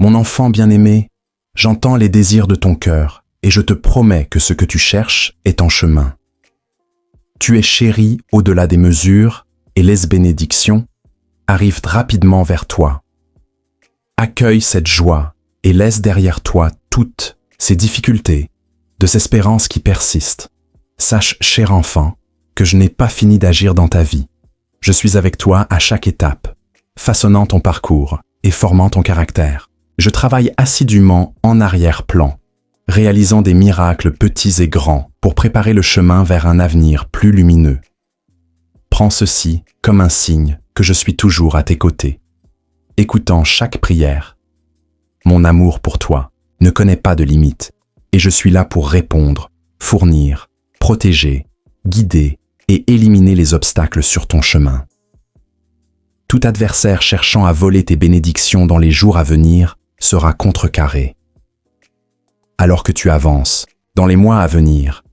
Mon enfant bien-aimé, j'entends les désirs de ton cœur et je te promets que ce que tu cherches est en chemin. Tu es chéri au-delà des mesures et les bénédictions arrivent rapidement vers toi. Accueille cette joie et laisse derrière toi toutes ces difficultés, désespérances qui persistent. Sache, cher enfant, que je n'ai pas fini d'agir dans ta vie. Je suis avec toi à chaque étape, façonnant ton parcours et formant ton caractère. Je travaille assidûment en arrière-plan, réalisant des miracles petits et grands pour préparer le chemin vers un avenir plus lumineux. Prends ceci comme un signe que je suis toujours à tes côtés, écoutant chaque prière. Mon amour pour toi ne connaît pas de limites et je suis là pour répondre, fournir, protéger, guider et éliminer les obstacles sur ton chemin. Tout adversaire cherchant à voler tes bénédictions dans les jours à venir sera contrecarré. Alors que tu avances, dans les mois à venir,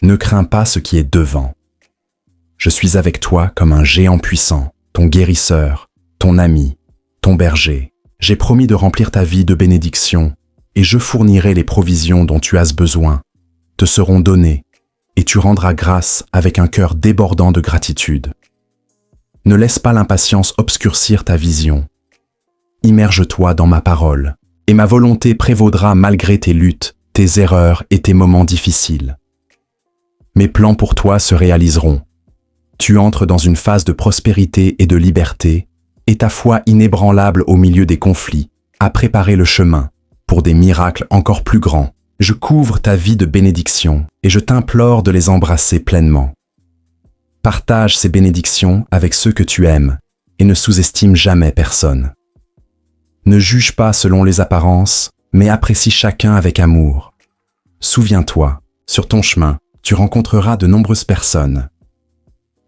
ne crains pas ce qui est devant. Je suis avec toi comme un géant puissant, ton guérisseur, ton ami, ton berger. J'ai promis de remplir ta vie de bénédictions et je fournirai les provisions dont tu as besoin, te seront données et tu rendras grâce avec un cœur débordant de gratitude. Ne laisse pas l'impatience obscurcir ta vision. Immerge-toi dans ma parole et ma volonté prévaudra malgré tes luttes, tes erreurs et tes moments difficiles. Mes plans pour toi se réaliseront. Tu entres dans une phase de prospérité et de liberté, et ta foi inébranlable au milieu des conflits a préparé le chemin pour des miracles encore plus grands. Je couvre ta vie de bénédictions et je t'implore de les embrasser pleinement. Partage ces bénédictions avec ceux que tu aimes et ne sous-estime jamais personne. Ne juge pas selon les apparences, mais apprécie chacun avec amour. Souviens-toi, sur ton chemin, tu rencontreras de nombreuses personnes.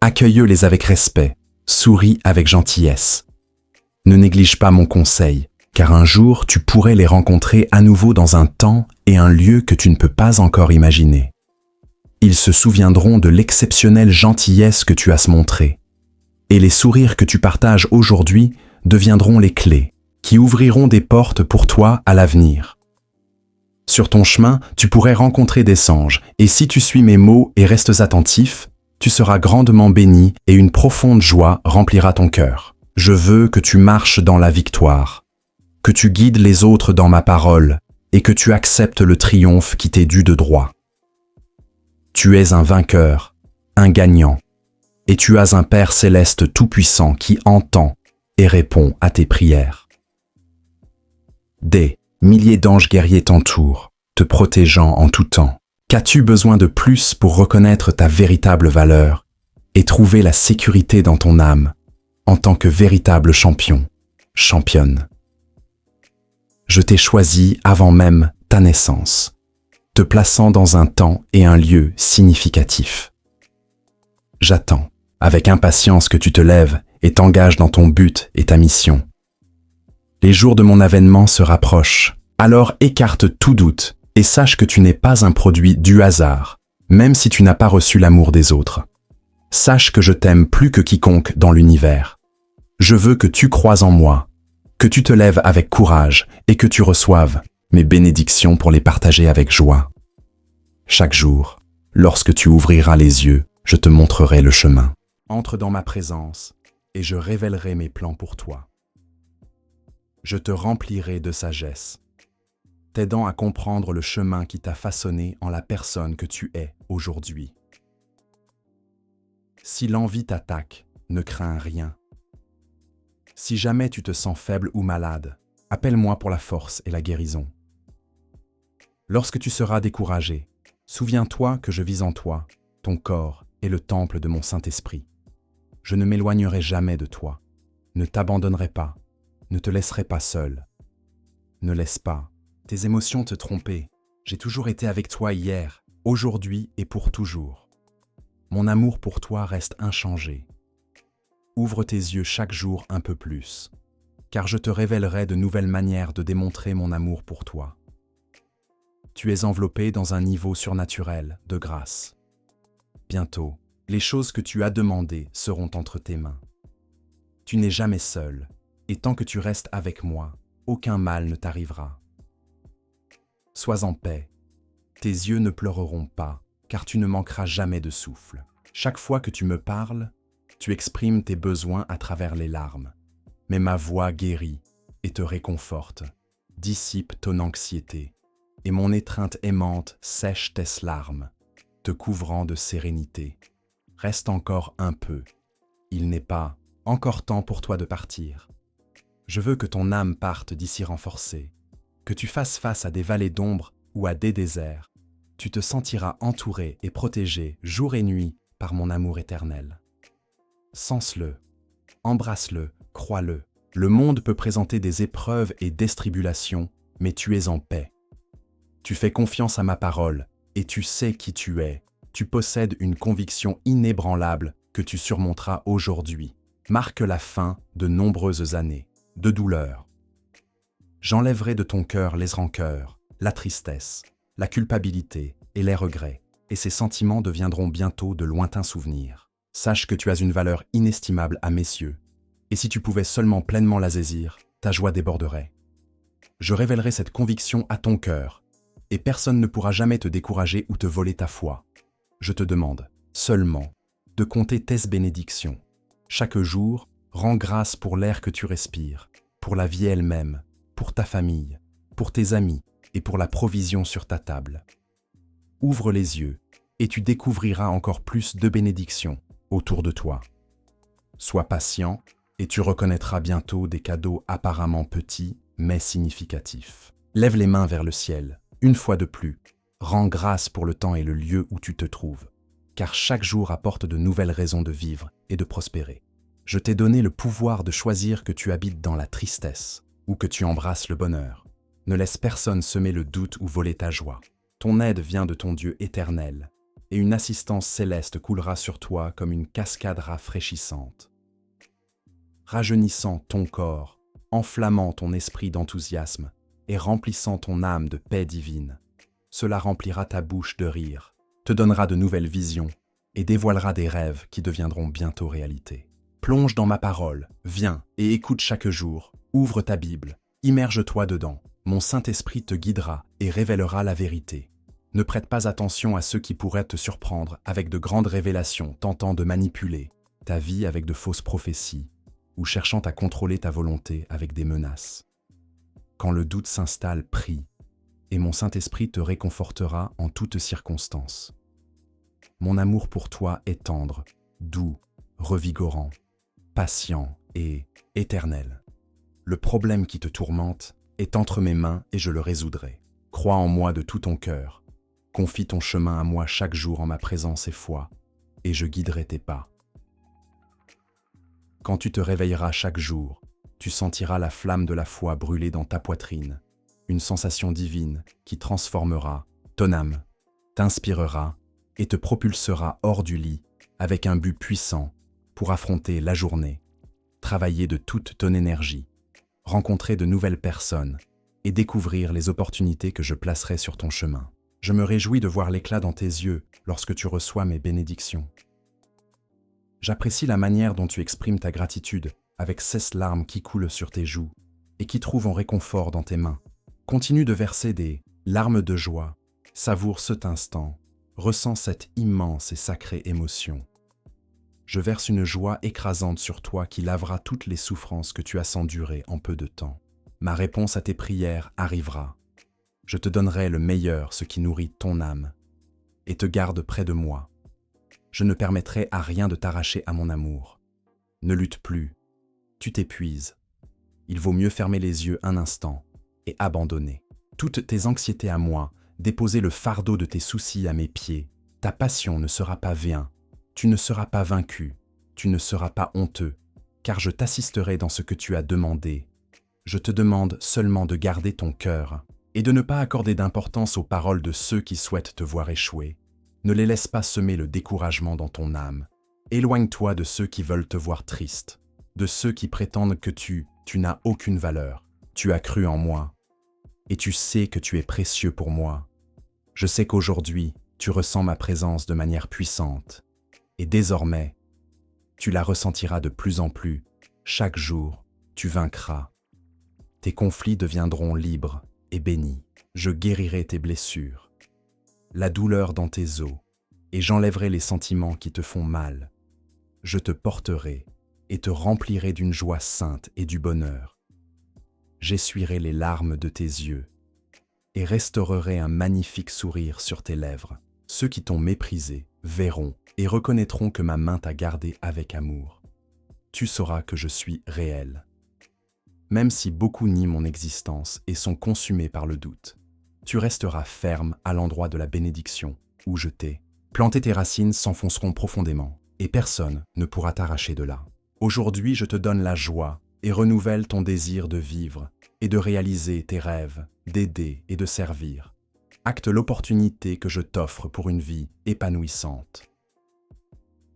Accueille-les avec respect, souris avec gentillesse. Ne néglige pas mon conseil, car un jour tu pourrais les rencontrer à nouveau dans un temps et un lieu que tu ne peux pas encore imaginer. Ils se souviendront de l'exceptionnelle gentillesse que tu as montrée. Et les sourires que tu partages aujourd'hui deviendront les clés qui ouvriront des portes pour toi à l'avenir. Sur ton chemin, tu pourrais rencontrer des singes, et si tu suis mes mots et restes attentif, tu seras grandement béni et une profonde joie remplira ton cœur. Je veux que tu marches dans la victoire, que tu guides les autres dans ma parole et que tu acceptes le triomphe qui t'est dû de droit. Tu es un vainqueur, un gagnant, et tu as un Père céleste tout-puissant qui entend et répond à tes prières. Des milliers d'anges guerriers t'entourent, te protégeant en tout temps. Qu'as-tu besoin de plus pour reconnaître ta véritable valeur et trouver la sécurité dans ton âme en tant que véritable champion, championne? Je t'ai choisi avant même ta naissance, te plaçant dans un temps et un lieu significatifs. J'attends avec impatience que tu te lèves et t'engages dans ton but et ta mission. Les jours de mon avènement se rapprochent, alors écarte tout doute et sache que tu n'es pas un produit du hasard, même si tu n'as pas reçu l'amour des autres. Sache que je t'aime plus que quiconque dans l'univers. Je veux que tu croies en moi, que tu te lèves avec courage et que tu reçoives mes bénédictions pour les partager avec joie. Chaque jour, lorsque tu ouvriras les yeux, je te montrerai le chemin. Entre dans ma présence et je révélerai mes plans pour toi. Je te remplirai de sagesse, t'aidant à comprendre le chemin qui t'a façonné en la personne que tu es aujourd'hui. Si l'envie t'attaque, ne crains rien. Si jamais tu te sens faible ou malade, appelle-moi pour la force et la guérison. Lorsque tu seras découragé, souviens-toi que je vis en toi, ton corps est le temple de mon Saint-Esprit. Je ne m'éloignerai jamais de toi, ne t'abandonnerai pas, ne te laisserai pas seul. Ne laisse pas tes émotions te tromper. J'ai toujours été avec toi hier, aujourd'hui et pour toujours. Mon amour pour toi reste inchangé. Ouvre tes yeux chaque jour un peu plus, car je te révélerai de nouvelles manières de démontrer mon amour pour toi. Tu es enveloppé dans un niveau surnaturel de grâce. Bientôt, les choses que tu as demandées seront entre tes mains. Tu n'es jamais seul, et tant que tu restes avec moi, aucun mal ne t'arrivera. Sois en paix. Tes yeux ne pleureront pas, car tu ne manqueras jamais de souffle. Chaque fois que tu me parles, tu exprimes tes besoins à travers les larmes. Mais ma voix guérit et te réconforte, dissipe ton anxiété, et mon étreinte aimante sèche tes larmes, te couvrant de sérénité. Reste encore un peu. Il n'est pas encore temps pour toi de partir. Je veux que ton âme parte d'ici renforcée, que tu fasses face à des vallées d'ombre ou à des déserts. Tu te sentiras entouré et protégé jour et nuit par mon amour éternel. Sens-le, embrasse-le, crois-le. Le monde peut présenter des épreuves et des tribulations, mais tu es en paix. Tu fais confiance à ma parole et tu sais qui tu es. Tu possèdes une conviction inébranlable que tu surmonteras aujourd'hui. Marque la fin de nombreuses années de douleur. J'enlèverai de ton cœur les rancœurs, la tristesse, la culpabilité et les regrets, et ces sentiments deviendront bientôt de lointains souvenirs. Sache que tu as une valeur inestimable à mes yeux, et si tu pouvais seulement pleinement la saisir, ta joie déborderait. Je révélerai cette conviction à ton cœur, et personne ne pourra jamais te décourager ou te voler ta foi. Je te demande seulement de compter tes bénédictions. Chaque jour, rends grâce pour l'air que tu respires, pour la vie elle-même, pour ta famille, pour tes amis et pour la provision sur ta table. Ouvre les yeux et tu découvriras encore plus de bénédictions autour de toi. Sois patient et tu reconnaîtras bientôt des cadeaux apparemment petits mais significatifs. Lève les mains vers le ciel, une fois de plus. Rends grâce pour le temps et le lieu où tu te trouves, car chaque jour apporte de nouvelles raisons de vivre et de prospérer. Je t'ai donné le pouvoir de choisir que tu habites dans la tristesse ou que tu embrasses le bonheur. Ne laisse personne semer le doute ou voler ta joie. Ton aide vient de ton Dieu éternel, et une assistance céleste coulera sur toi comme une cascade rafraîchissante, rajeunissant ton corps, enflammant ton esprit d'enthousiasme et remplissant ton âme de paix divine. Cela remplira ta bouche de rire, te donnera de nouvelles visions et dévoilera des rêves qui deviendront bientôt réalité. Plonge dans ma parole, viens et écoute chaque jour, ouvre ta Bible, immerge-toi dedans. Mon Saint-Esprit te guidera et révélera la vérité. Ne prête pas attention à ceux qui pourraient te surprendre avec de grandes révélations tentant de manipuler ta vie avec de fausses prophéties ou cherchant à contrôler ta volonté avec des menaces. Quand le doute s'installe, prie, et mon Saint-Esprit te réconfortera en toutes circonstances. Mon amour pour toi est tendre, doux, revigorant, patient et éternel. Le problème qui te tourmente est entre mes mains et je le résoudrai. Crois en moi de tout ton cœur. Confie ton chemin à moi chaque jour en ma présence et foi, et je guiderai tes pas. Quand tu te réveilleras chaque jour, tu sentiras la flamme de la foi brûler dans ta poitrine, une sensation divine qui transformera ton âme, t'inspirera et te propulsera hors du lit avec un but puissant pour affronter la journée, travailler de toute ton énergie, rencontrer de nouvelles personnes et découvrir les opportunités que je placerai sur ton chemin. Je me réjouis de voir l'éclat dans tes yeux lorsque tu reçois mes bénédictions. J'apprécie la manière dont tu exprimes ta gratitude avec 16 larmes qui coulent sur tes joues et qui trouvent un réconfort dans tes mains. Continue de verser des larmes de joie, savoure cet instant, ressens cette immense et sacrée émotion. Je verse une joie écrasante sur toi qui lavera toutes les souffrances que tu as s'endurer en peu de temps. Ma réponse à tes prières arrivera. Je te donnerai le meilleur, ce qui nourrit ton âme, et te garde près de moi. Je ne permettrai à rien de t'arracher à mon amour. Ne lutte plus, tu t'épuises. Il vaut mieux fermer les yeux un instant et abandonner toutes tes anxiétés à moi, déposer le fardeau de tes soucis à mes pieds. Ta passion ne sera pas vaine. Tu ne seras pas vaincu, tu ne seras pas honteux, car je t'assisterai dans ce que tu as demandé. Je te demande seulement de garder ton cœur et de ne pas accorder d'importance aux paroles de ceux qui souhaitent te voir échouer. Ne les laisse pas semer le découragement dans ton âme. Éloigne-toi de ceux qui veulent te voir triste, de ceux qui prétendent que tu n'as aucune valeur. Tu as cru en moi, et tu sais que tu es précieux pour moi. Je sais qu'aujourd'hui, tu ressens ma présence de manière puissante. Et désormais, tu la ressentiras de plus en plus. Chaque jour, tu vaincras. Tes conflits deviendront libres et bénis. Je guérirai tes blessures, la douleur dans tes os, et j'enlèverai les sentiments qui te font mal. Je te porterai et te remplirai d'une joie sainte et du bonheur. J'essuierai les larmes de tes yeux et restaurerai un magnifique sourire sur tes lèvres. Ceux qui t'ont méprisé verront et reconnaîtront que ma main t'a gardé avec amour. Tu sauras que je suis réel. Même si beaucoup nient mon existence et sont consumés par le doute, tu resteras ferme à l'endroit de la bénédiction où je t'ai planté. Tes racines s'enfonceront profondément et personne ne pourra t'arracher de là. Aujourd'hui, je te donne la joie et renouvelle ton désir de vivre et de réaliser tes rêves, d'aider et de servir. Acte l'opportunité que je t'offre pour une vie épanouissante.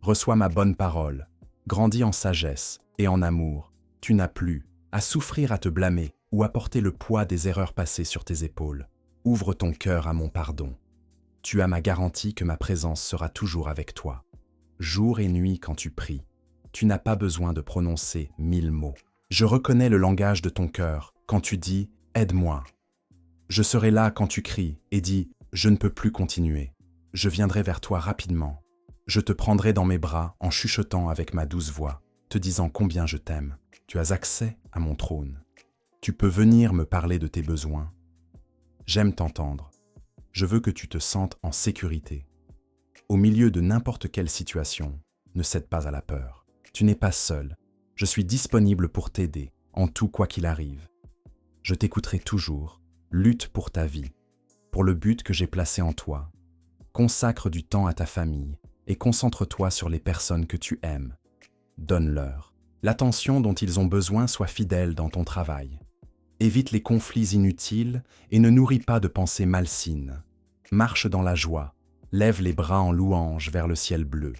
Reçois ma bonne parole, grandis en sagesse et en amour. Tu n'as plus à souffrir, à te blâmer ou à porter le poids des erreurs passées sur tes épaules. Ouvre ton cœur à mon pardon. Tu as ma garantie que ma présence sera toujours avec toi. Jour et nuit quand tu pries, tu n'as pas besoin de prononcer 1000 mots. Je reconnais le langage de ton cœur quand tu dis « aide-moi ». Je serai là quand tu cries et dis « je ne peux plus continuer ». Je viendrai vers toi rapidement. Je te prendrai dans mes bras en chuchotant avec ma douce voix, te disant combien je t'aime. Tu as accès à mon trône. Tu peux venir me parler de tes besoins. J'aime t'entendre. Je veux que tu te sentes en sécurité. Au milieu de n'importe quelle situation, ne cède pas à la peur. Tu n'es pas seul. Je suis disponible pour t'aider, en tout quoi qu'il arrive. Je t'écouterai toujours. Lutte pour ta vie, pour le but que j'ai placé en toi. Consacre du temps à ta famille et concentre-toi sur les personnes que tu aimes. Donne-leur l'attention dont ils ont besoin, sois fidèle dans ton travail. Évite les conflits inutiles et ne nourris pas de pensées malsaines. Marche dans la joie, lève les bras en louange vers le ciel bleu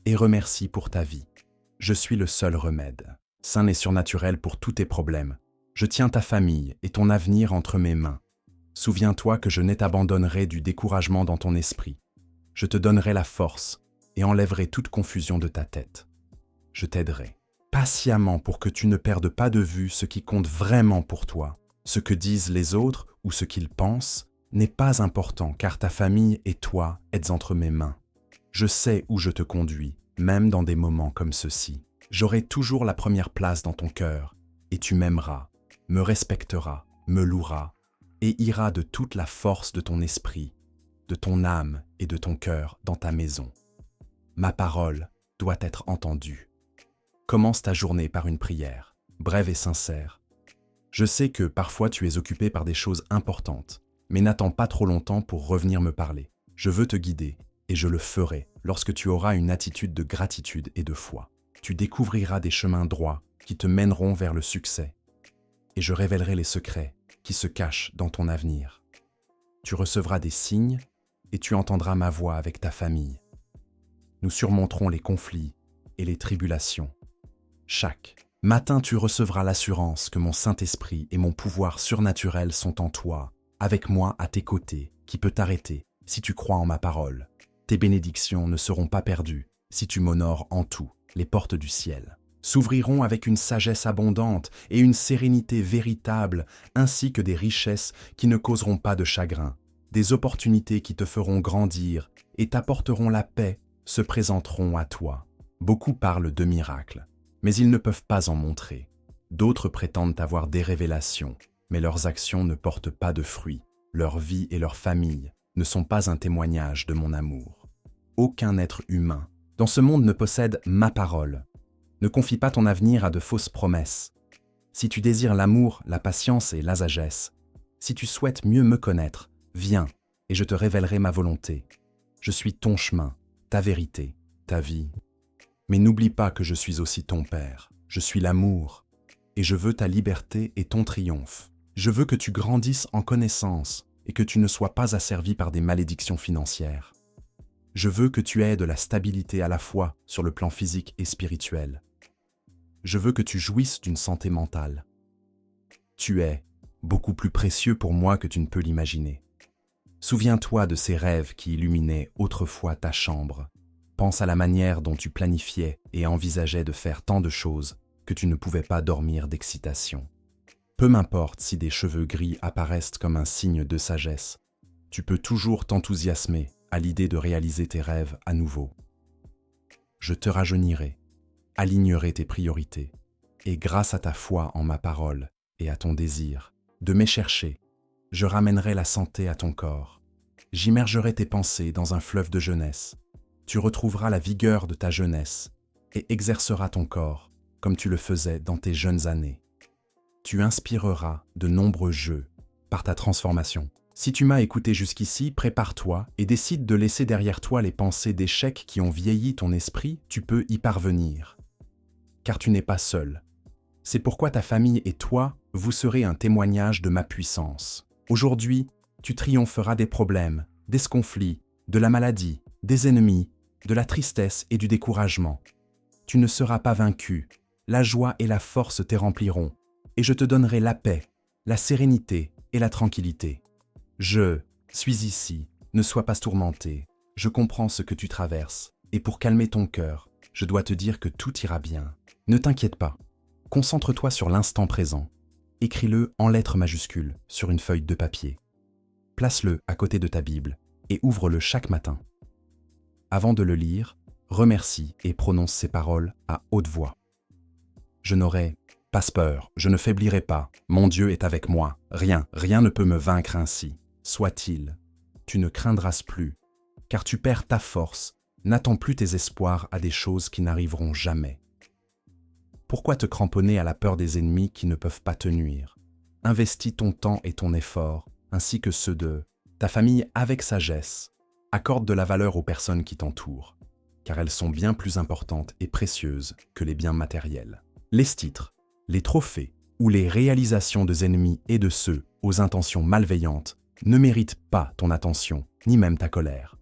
et remercie pour ta vie. Je suis le seul remède, sain et surnaturel pour tous tes problèmes. Je tiens ta famille et ton avenir entre mes mains. Souviens-toi que je ne t'abandonnerai du découragement dans ton esprit. Je te donnerai la force et enlèverai toute confusion de ta tête. Je t'aiderai patiemment pour que tu ne perdes pas de vue ce qui compte vraiment pour toi. Ce que disent les autres ou ce qu'ils pensent n'est pas important car ta famille et toi êtes entre mes mains. Je sais où je te conduis, même dans des moments comme ceux-ci. J'aurai toujours la première place dans ton cœur et tu m'aimeras, me respecteras, me loueras et iras de toute la force de ton esprit, de ton âme et de ton cœur dans ta maison. Ma parole doit être entendue. Commence ta journée par une prière, brève et sincère. Je sais que parfois tu es occupé par des choses importantes, mais n'attends pas trop longtemps pour revenir me parler. Je veux te guider et je le ferai lorsque tu auras une attitude de gratitude et de foi. Tu découvriras des chemins droits qui te mèneront vers le succès et je révélerai les secrets qui se cachent dans ton avenir. Tu recevras des signes et tu entendras ma voix avec ta famille. Nous surmonterons les conflits et les tribulations. Chaque matin, tu recevras l'assurance que mon Saint-Esprit et mon pouvoir surnaturel sont en toi, avec moi à tes côtés, qui peut t'arrêter si tu crois en ma parole. Tes bénédictions ne seront pas perdues si tu m'honores en tout. Les portes du ciel s'ouvriront avec une sagesse abondante et une sérénité véritable, ainsi que des richesses qui ne causeront pas de chagrin. Des opportunités qui te feront grandir et t'apporteront la paix se présenteront à toi. Beaucoup parlent de miracles, mais ils ne peuvent pas en montrer. D'autres prétendent avoir des révélations, mais leurs actions ne portent pas de fruits. Leur vie et leur famille ne sont pas un témoignage de mon amour. Aucun être humain dans ce monde ne possède ma parole. Ne confie pas ton avenir à de fausses promesses. Si tu désires l'amour, la patience et la sagesse, si tu souhaites mieux me connaître, viens et je te révélerai ma volonté. Je suis ton chemin, ta vérité, ta vie. Mais n'oublie pas que je suis aussi ton Père. Je suis l'amour et je veux ta liberté et ton triomphe. Je veux que tu grandisses en connaissance et que tu ne sois pas asservi par des malédictions financières. Je veux que tu aies de la stabilité à la fois sur le plan physique et spirituel. Je veux que tu jouisses d'une santé mentale. Tu es beaucoup plus précieux pour moi que tu ne peux l'imaginer. Souviens-toi de ces rêves qui illuminaient autrefois ta chambre. Pense à la manière dont tu planifiais et envisageais de faire tant de choses que tu ne pouvais pas dormir d'excitation. Peu m'importe si des cheveux gris apparaissent comme un signe de sagesse, tu peux toujours t'enthousiasmer à l'idée de réaliser tes rêves à nouveau. Je te rajeunirai, alignerai tes priorités, et grâce à ta foi en ma parole et à ton désir de m'échercher, je ramènerai la santé à ton corps. J'immergerai tes pensées dans un fleuve de jeunesse. Tu retrouveras la vigueur de ta jeunesse et exerceras ton corps comme tu le faisais dans tes jeunes années. Tu inspireras de nombreux jeux par ta transformation. Si tu m'as écouté jusqu'ici, prépare-toi et décide de laisser derrière toi les pensées d'échec qui ont vieilli ton esprit, tu peux y parvenir. Car tu n'es pas seul. C'est pourquoi ta famille et toi, vous serez un témoignage de ma puissance. Aujourd'hui, tu triompheras des problèmes, des conflits, de la maladie, des ennemis, de la tristesse et du découragement. Tu ne seras pas vaincu, la joie et la force te rempliront, et je te donnerai la paix, la sérénité et la tranquillité. Je suis ici, ne sois pas tourmenté, je comprends ce que tu traverses, et pour calmer ton cœur, je dois te dire que tout ira bien. Ne t'inquiète pas, concentre-toi sur l'instant présent. Écris-le en lettres majuscules sur une feuille de papier. Place-le à côté de ta Bible et ouvre-le chaque matin. Avant de le lire, remercie et prononce ces paroles à haute voix. Je n'aurai pas peur, je ne faiblirai pas, mon Dieu est avec moi, rien ne peut me vaincre ainsi. Soit-il, tu ne craindras plus, car tu perds ta force, n'attends plus tes espoirs à des choses qui n'arriveront jamais. Pourquoi te cramponner à la peur des ennemis qui ne peuvent pas te nuire? Investis ton temps et ton effort, ainsi que ceux de ta famille avec sagesse. Accorde de la valeur aux personnes qui t'entourent, car elles sont bien plus importantes et précieuses que les biens matériels. Les titres, les trophées ou les réalisations des ennemis et de ceux aux intentions malveillantes ne méritent pas ton attention, ni même ta colère.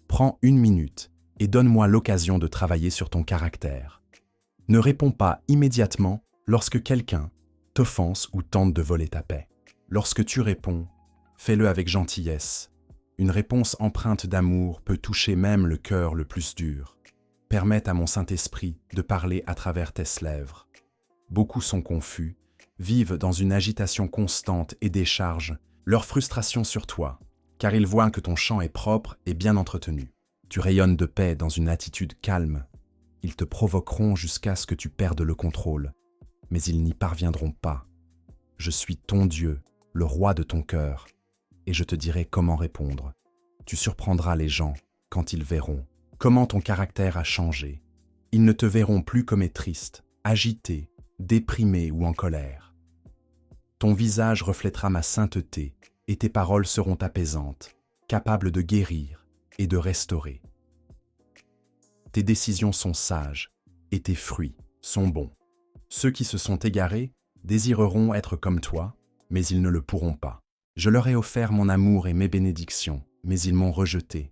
Prends 1 minute et donne-moi l'occasion de travailler sur ton caractère. Ne réponds pas immédiatement lorsque quelqu'un t'offense ou tente de voler ta paix. Lorsque tu réponds, fais-le avec gentillesse. Une réponse empreinte d'amour peut toucher même le cœur le plus dur. Permette à mon Saint-Esprit de parler à travers tes lèvres. Beaucoup sont confus, vivent dans une agitation constante et déchargent leur frustration sur toi, car ils voient que ton champ est propre et bien entretenu. Tu rayonnes de paix dans une attitude calme. Ils te provoqueront jusqu'à ce que tu perdes le contrôle, mais ils n'y parviendront pas. Je suis ton Dieu, le roi de ton cœur, et je te dirai comment répondre. Tu surprendras les gens quand ils verront comment ton caractère a changé. Ils ne te verront plus comme triste, agité, déprimé ou en colère. Ton visage reflètera ma sainteté et tes paroles seront apaisantes, capables de guérir et de restaurer. Tes décisions sont sages et tes fruits sont bons. Ceux qui se sont égarés désireront être comme toi, mais ils ne le pourront pas. Je leur ai offert mon amour et mes bénédictions, mais ils m'ont rejeté.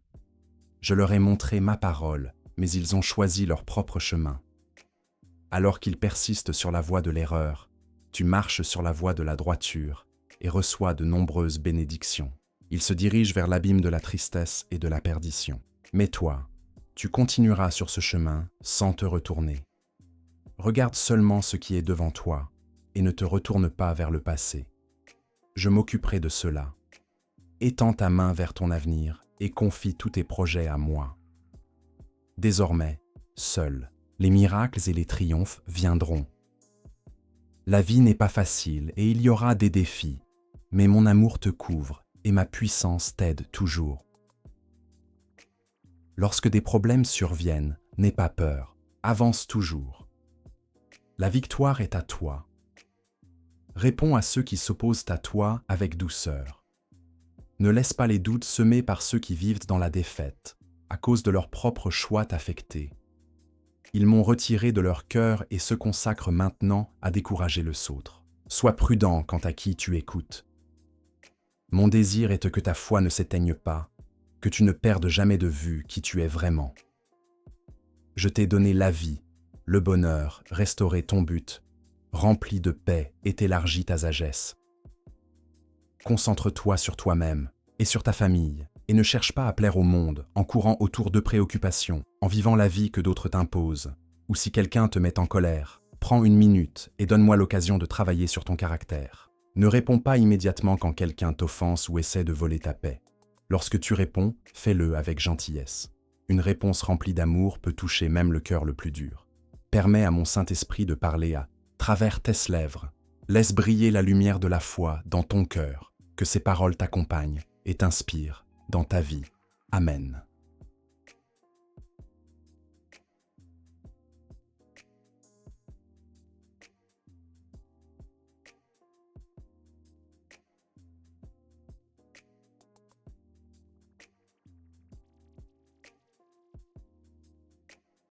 Je leur ai montré ma parole, mais ils ont choisi leur propre chemin. Alors qu'ils persistent sur la voie de l'erreur, tu marches sur la voie de la droiture et reçois de nombreuses bénédictions. Ils se dirigent vers l'abîme de la tristesse et de la perdition. Mais toi, tu continueras sur ce chemin sans te retourner. Regarde seulement ce qui est devant toi et ne te retourne pas vers le passé. Je m'occuperai de cela. Étends ta main vers ton avenir et confie tous tes projets à moi. Désormais, seuls, les miracles et les triomphes viendront. La vie n'est pas facile et il y aura des défis, mais mon amour te couvre et ma puissance t'aide toujours. Lorsque des problèmes surviennent, n'aie pas peur, avance toujours. La victoire est à toi. Réponds à ceux qui s'opposent à toi avec douceur. Ne laisse pas les doutes semés par ceux qui vivent dans la défaite, à cause de leur propre choix t'affecter. Ils m'ont retiré de leur cœur et se consacrent maintenant à décourager le autre. Sois prudent quant à qui tu écoutes. Mon désir est que ta foi ne s'éteigne pas, que tu ne perdes jamais de vue qui tu es vraiment. Je t'ai donné la vie, le bonheur, restauré ton but, rempli de paix et t'élargi ta sagesse. Concentre-toi sur toi-même et sur ta famille, et ne cherche pas à plaire au monde en courant autour de préoccupations, en vivant la vie que d'autres t'imposent, ou si quelqu'un te met en colère, prends 1 minute et donne-moi l'occasion de travailler sur ton caractère. Ne réponds pas immédiatement quand quelqu'un t'offense ou essaie de voler ta paix. Lorsque tu réponds, fais-le avec gentillesse. Une réponse remplie d'amour peut toucher même le cœur le plus dur. Permets à mon Saint-Esprit de parler à travers tes lèvres. Laisse briller la lumière de la foi dans ton cœur, que ces paroles t'accompagnent et t'inspirent dans ta vie. Amen.